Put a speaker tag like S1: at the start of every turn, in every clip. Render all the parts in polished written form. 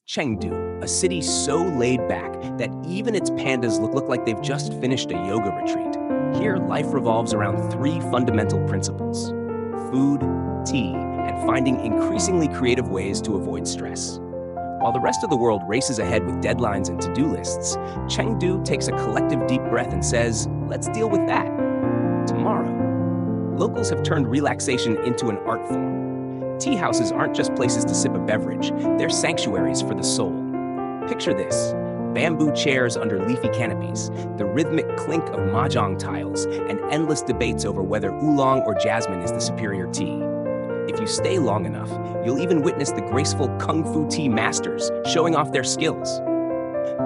S1: Chengdu, a city so laid back that even its pandas look like they've just finished a yoga retreat. Here, life revolves around three fundamental principles: food, tea, and finding increasingly creative ways to avoid stress. While the rest of the world races ahead with deadlines and to-do lists, Chengdu takes a collective deep breath and says, let's deal with that tomorrow. Locals have turned relaxation into an art form. Tea houses aren't just places to sip a beverage, they're sanctuaries for the soul. Picture this: bamboo chairs under leafy canopies, the rhythmic clink of mahjong tiles, and endless debates over whether oolong or jasmine is the superior tea. If you stay long enough, you'll even witness the graceful kung fu tea masters showing off their skills,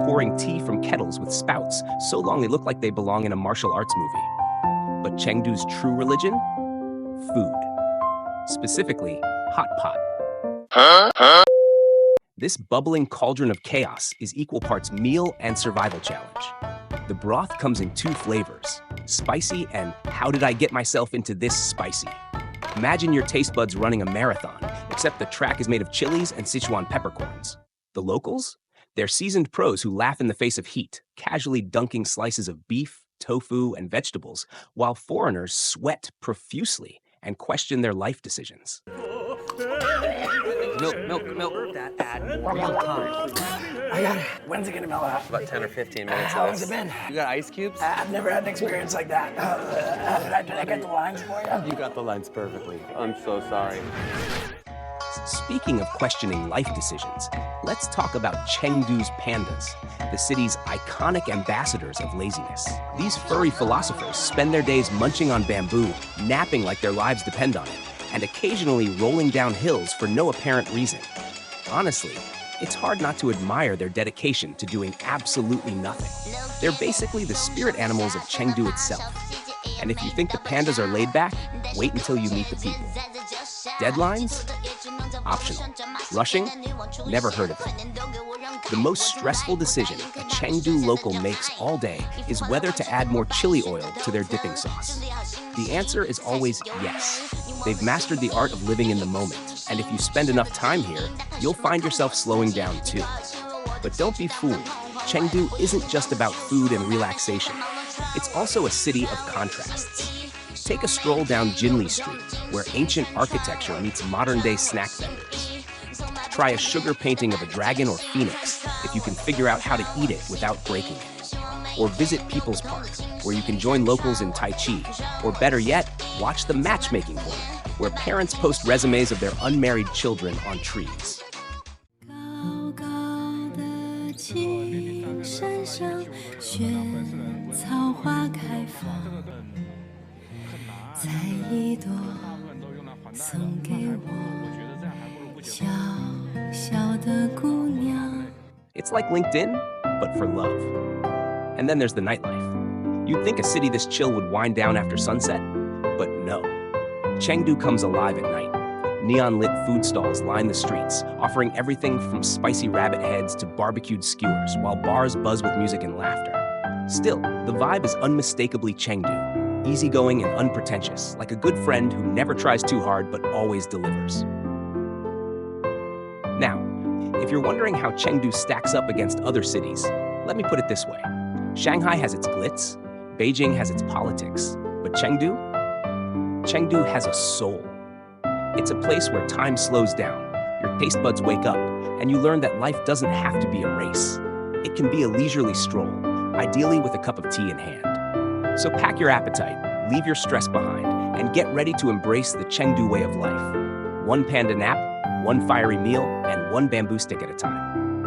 S1: pouring tea from kettles with spouts so long they look like they belong in a martial arts movie. But Chengdu's true religion? Food. Specifically, hotpot. This bubbling cauldron of chaos is equal parts meal and survival challenge. The broth comes in two flavors: spicy and how did I get myself into this spicy? Imagine your taste buds running a marathon, except the track is made of chilies and Sichuan peppercorns. The locals? They're seasoned pros who laugh in the face of heat, casually dunking slices of beef, tofu, and vegetables, while foreigners sweat profusely and question their life decisions.
S2: Milk. That add more milk time.
S3: I got it. When's it gonna melt out?
S2: About 10 or 15 minutes.
S3: How long's it been?
S2: You got ice cubes?
S3: I've never had an experience like that. Did I get the lines for you?
S2: You got the lines perfectly. I'm so sorry.
S1: Speaking of questioning life decisions, let's talk about Chengdu's pandas, the city's iconic ambassadors of laziness. These furry philosophers spend their days munching on bamboo, napping like their lives depend on it, and occasionally rolling down hills for no apparent reason. Honestly, it's hard not to admire their dedication to doing absolutely nothing. They're basically the spirit animals of Chengdu itself. And if you think the pandas are laid back, wait until you meet the people. Deadlines? Optional. Rushing? Never heard of it. The most stressful decision a Chengdu local makes all day is whether to add more chili oil to their dipping sauce. The answer is always yes. They've mastered the art of living in the moment, and if you spend enough time here, you'll find yourself slowing down too. But don't be fooled. Chengdu isn't just about food and relaxation. It's also a city of contrasts. Take a stroll down Jinli Street, where ancient architecture meets modern-day snack vendors. Try a sugar painting of a dragon or phoenix if you can figure out how to eat it without breaking it. Or visit People's Park, where you can join locals in Tai Chi. Or better yet, watch the matchmaking corner, where parents post resumes of their unmarried children on trees. It's like LinkedIn, but for love. And then there's the nightlife. You'd think a city this chill would wind down after sunset, but no. Chengdu comes alive at night. Neon-lit food stalls line the streets, offering everything from spicy rabbit heads to barbecued skewers, while bars buzz with music and laughter. Still, the vibe is unmistakably Chengdu, easygoing and unpretentious, like a good friend who never tries too hard but always delivers. Now, if you're wondering how Chengdu stacks up against other cities, let me put it this way. Shanghai has its glitz, Beijing has its politics, but Chengdu has a soul. It's a place where time slows down, your taste buds wake up, and you learn that life doesn't have to be a race. It can be a leisurely stroll, ideally with a cup of tea in hand. So pack your appetite, leave your stress behind, and get ready to embrace the Chengdu way of life. One panda nap, one fiery meal, and one bamboo stick at a time.